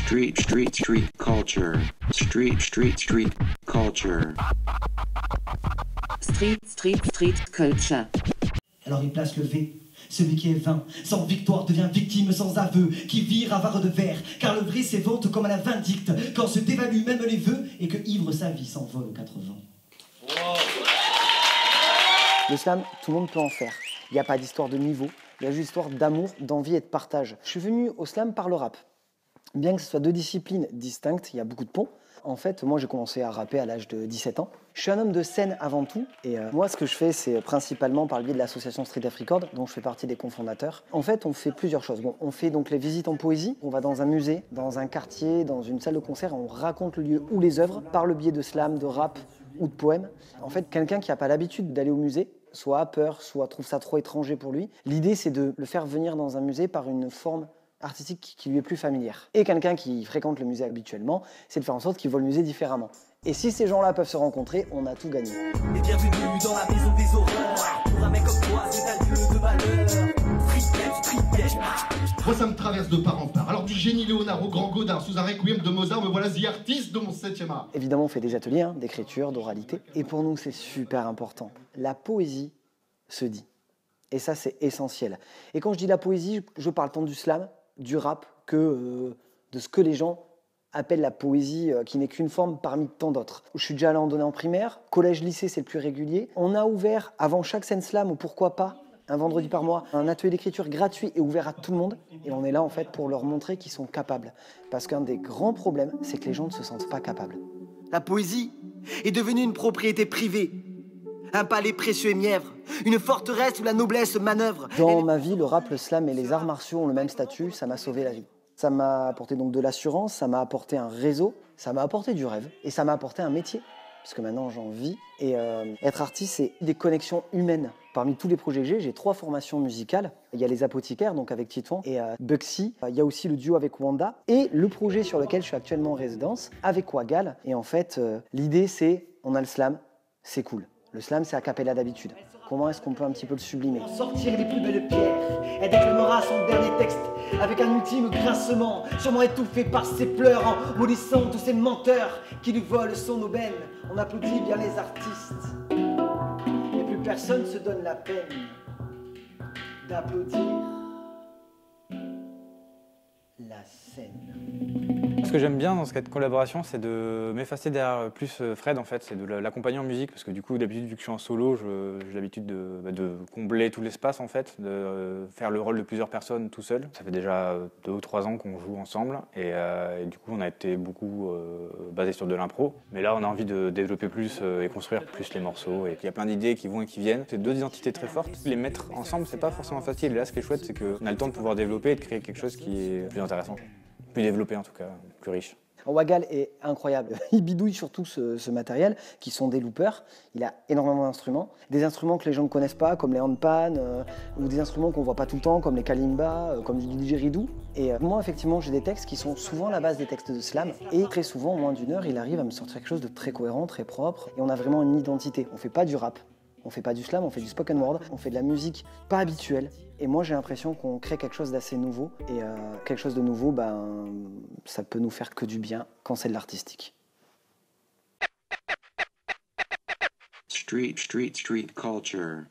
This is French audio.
Street culture. Street culture. Street culture. Alors il place le V. Celui qui est vain, sans victoire devient victime sans aveu, qui vire avare de verre, car le vrai s'évente comme à la vindicte, quand se dévalue même les vœux, et que ivre sa vie s'envole aux quatre vents. Wow. Le slam, tout le monde peut en faire. Il n'y a pas d'histoire de niveau, il y a juste histoire d'amour, d'envie et de partage. Je suis venu au slam par le rap. Bien que ce soit deux disciplines distinctes, il y a beaucoup de ponts. En fait, moi, j'ai commencé à rapper à l'âge de 17 ans. Je suis un homme de scène avant tout. Et moi, ce que je fais, c'est principalement par le biais de l'association Street Def Record, dont je fais partie des cofondateurs. En fait, on fait plusieurs choses. Bon, on fait donc les visites en poésie. On va dans un musée, dans un quartier, dans une salle de concert. On raconte le lieu ou les œuvres par le biais de slam, de rap ou de poèmes. En fait, quelqu'un qui n'a pas l'habitude d'aller au musée, soit a peur, soit trouve ça trop étranger pour lui, l'idée, c'est de le faire venir dans un musée par une forme artistique qui lui est plus familière. Et quelqu'un qui fréquente le musée habituellement, c'est de faire en sorte qu'il voit le musée différemment. Et si ces gens-là peuvent se rencontrer, on a tout gagné. Et bienvenue dans la maison des horreurs. Pour un mec comme toi, c'est un lieu de valeur. Street. Moi, ça me traverse de part en part. Alors, du génie Léonard au grand Godard, sous un requiem de Mozart, me voilà the artiste de mon 7e art. Évidemment, on fait des ateliers d'écriture, d'oralité. Et pour nous, c'est super important. La poésie se dit. Et ça, c'est essentiel. Et quand je dis la poésie, je parle tant du slam, du rap, que de ce que les gens appellent la poésie, qui n'est qu'une forme parmi tant d'autres. Je suis déjà allé en donner en primaire, collège-lycée, c'est le plus régulier. On a ouvert, avant chaque scène slam, ou pourquoi pas, un vendredi par mois, un atelier d'écriture gratuit et ouvert à tout le monde. Et on est là, en fait, pour leur montrer qu'ils sont capables. Parce qu'un des grands problèmes, c'est que les gens ne se sentent pas capables. La poésie est devenue une propriété privée. Un palais précieux et mièvre, une forteresse où la noblesse manœuvre. Dans ma vie, le rap, le slam et les arts martiaux ont le même statut, ça m'a sauvé la vie. Ça m'a apporté donc de l'assurance, ça m'a apporté un réseau, ça m'a apporté du rêve et ça m'a apporté un métier. Parce que maintenant j'en vis. Et être artiste, c'est des connexions humaines. Parmi tous les projets que j'ai 3 formations musicales. Il y a les Apothicaires, donc avec Titouan, et Bugsy. Il y a aussi le duo avec Wanda. Et le projet sur lequel je suis actuellement en résidence, avec Wagal. Et en fait, l'idée c'est, on a le slam, c'est cool. Le slam, c'est a cappella d'habitude. Comment est-ce qu'on peut un petit peu le sublimer? Sortir les plus belles pierres, elle déclamera son dernier texte avec un ultime grincement, sûrement étouffé par ses pleurs, en maudissant tous ces menteurs qui lui volent son aubaine. On applaudit bien les artistes, et plus personne se donne la peine d'applaudir la scène. Ce que j'aime bien dans cette collaboration, c'est de m'effacer derrière plus Fred, en fait, c'est de l'accompagner en musique, parce que du coup, d'habitude, vu que je suis en solo, j'ai l'habitude de combler tout l'espace, en fait, de faire le rôle de plusieurs personnes tout seul. Ça fait déjà 2 ou 3 ans qu'on joue ensemble, et du coup, on a été beaucoup basé sur de l'impro. Mais là, on a envie de développer plus et construire plus les morceaux, et il y a plein d'idées qui vont et qui viennent. C'est 2 identités très fortes. Les mettre ensemble, c'est pas forcément facile. Et là, ce qui est chouette, c'est qu'on a le temps de pouvoir développer et de créer quelque chose qui est plus intéressant. Plus développé en tout cas, plus riche. Wagal est incroyable. Il bidouille surtout ce matériel, qui sont des loopers. Il a énormément d'instruments. Des instruments que les gens ne connaissent pas, comme les handpan, ou des instruments qu'on ne voit pas tout le temps, comme les kalimba, comme du didgeridoo. Et moi, effectivement, j'ai des textes qui sont souvent la base des textes de slam. Et très souvent, en moins d'1 heure, il arrive à me sortir quelque chose de très cohérent, très propre. Et on a vraiment une identité. On ne fait pas du rap. On fait pas du slam, on fait du spoken word, on fait de la musique pas habituelle. Et moi, j'ai l'impression qu'on crée quelque chose d'assez nouveau. Et quelque chose de nouveau, ça peut nous faire que du bien quand c'est de l'artistique. Street culture.